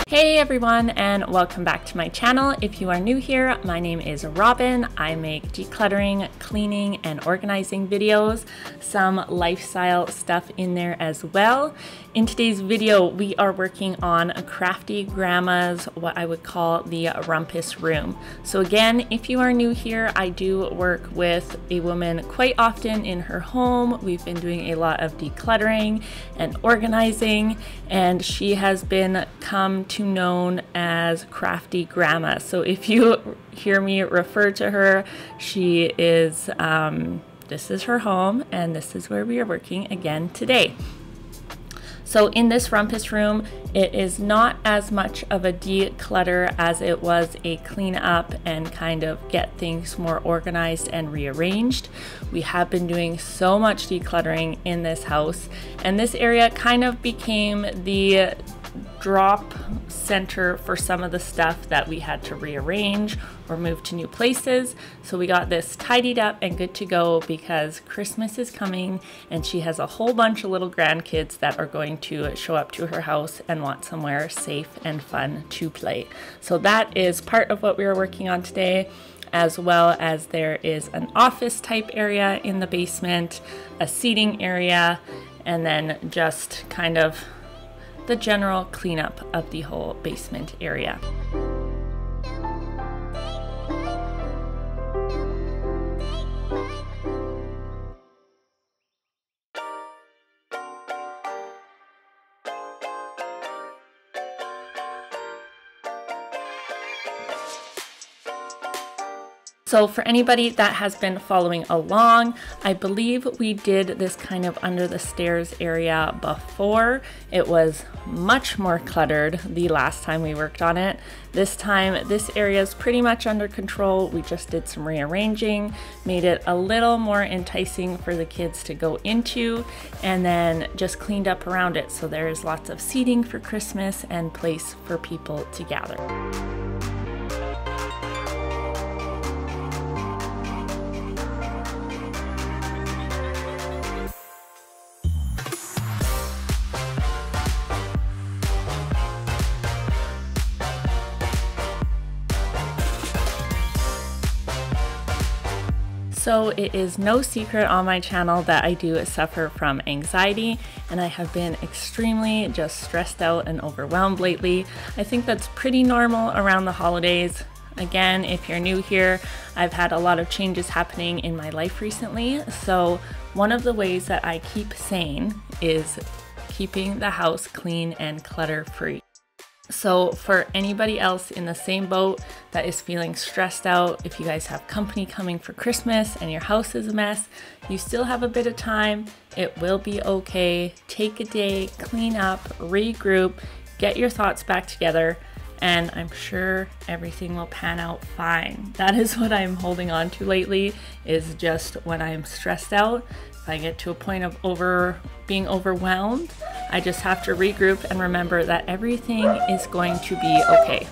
Hey everyone, and welcome back to my channel. If you are new here, my name is Robin. I make decluttering, cleaning, and organizing videos, some lifestyle stuff in there as well. In today's video, we are working on a Crafty Grandma's, what I would call the rumpus room. So again, if you are new here, I do work with a woman quite often in her home. We've been doing a lot of decluttering and organizing, and she has become known as Crafty Grandma. So if you hear me refer to her, she is, this is her home, and this is where we are working again today. So in this rumpus room, it is not as much of a declutter as it was a clean up and kind of get things more organized and rearranged. We have been doing so much decluttering in this house, and this area kind of became the drop center for some of the stuff that we had to rearrange or move to new places. So we got this tidied up and good to go because Christmas is coming and she has a whole bunch of little grandkids that are going to show up to her house and want somewhere safe and fun to play. So that is part of what we are working on today, as well as there is an office type area in the basement, a seating area, and then just kind of the general cleanup of the whole basement area. So for anybody that has been following along, I believe we did this kind of under the stairs area before. It was much more cluttered the last time we worked on it. This time, this area is pretty much under control. We just did some rearranging, made it a little more enticing for the kids to go into, and then just cleaned up around it. So there is lots of seating for Christmas and place for people to gather. So it is no secret on my channel that I do suffer from anxiety, and I have been extremely just stressed out and overwhelmed lately. I think that's pretty normal around the holidays. Again, if you're new here, I've had a lot of changes happening in my life recently. So one of the ways that I keep sane is keeping the house clean and clutter free. So for anybody else in the same boat that is feeling stressed out, if you guys have company coming for Christmas and your house is a mess, you still have a bit of time. It will be okay. Take a day, clean up, regroup, get your thoughts back together, and I'm sure everything will pan out fine. That is what I'm holding on to lately, is just when I'm stressed out, if I get to a point of being overwhelmed, I just have to regroup and remember that everything is going to be okay.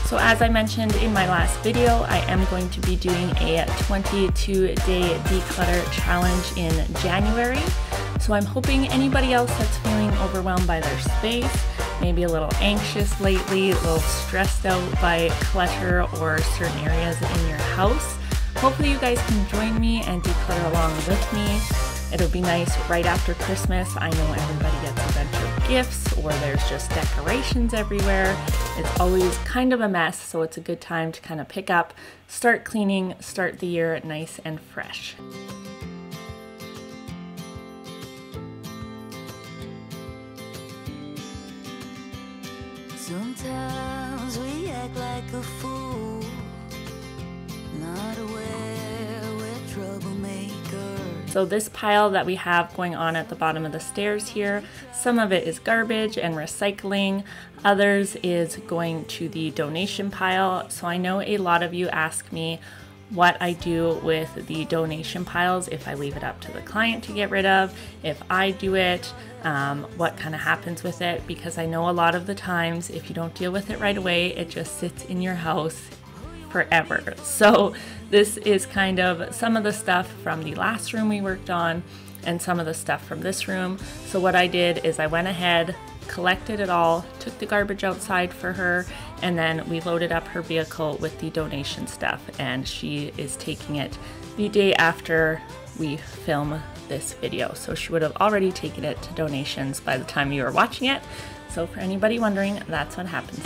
So as I mentioned in my last video, I am going to be doing a 22-day declutter challenge in January. So I'm hoping anybody else that's feeling overwhelmed by their space, maybe a little anxious lately, a little stressed out by clutter or certain areas in your house, hopefully you guys can join me and declutter along with me. It'll be nice right after Christmas. I know everybody gets a bunch of gifts or there's just decorations everywhere. It's always kind of a mess, so it's a good time to kind of pick up, start cleaning, start the year nice and fresh. Sometimes we act like a fool, not aware we're troublemakers. So this pile that we have going on at the bottom of the stairs here, some of it is garbage and recycling, others is going to the donation pile. So I know a lot of you ask me, what I do with the donation piles, if I leave it up to the client to get rid of, if I do it, what kind of happens with it, because I know a lot of the times if you don't deal with it right away, it just sits in your house forever. So this is kind of some of the stuff from the last room we worked on and some of the stuff from this room. So what I did is I went ahead, collected it all, took the garbage outside for her, and then we loaded up her vehicle with the donation stuff, and she is taking it the day after we film this video. So she would have already taken it to donations by the time you are watching it. So for anybody wondering, that's what happens.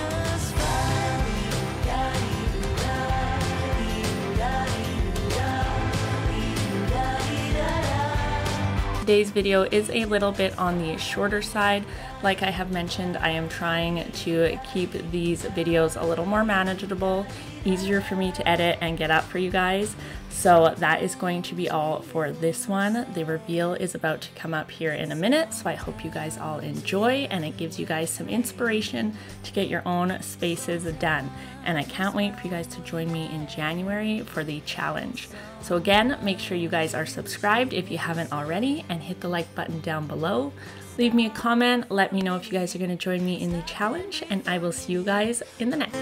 Today's video is a little bit on the shorter side. Like I have mentioned, I am trying to keep these videos a little more manageable, easier for me to edit and get up for you guys. So that is going to be all for this one. The reveal is about to come up here in a minute, so I hope you guys all enjoy and it gives you guys some inspiration to get your own spaces done. And I can't wait for you guys to join me in January for the challenge. So again, make sure you guys are subscribed if you haven't already, and hit the like button down below. Leave me a comment, let me know if you guys are going to join me in the challenge, and I will see you guys in the next.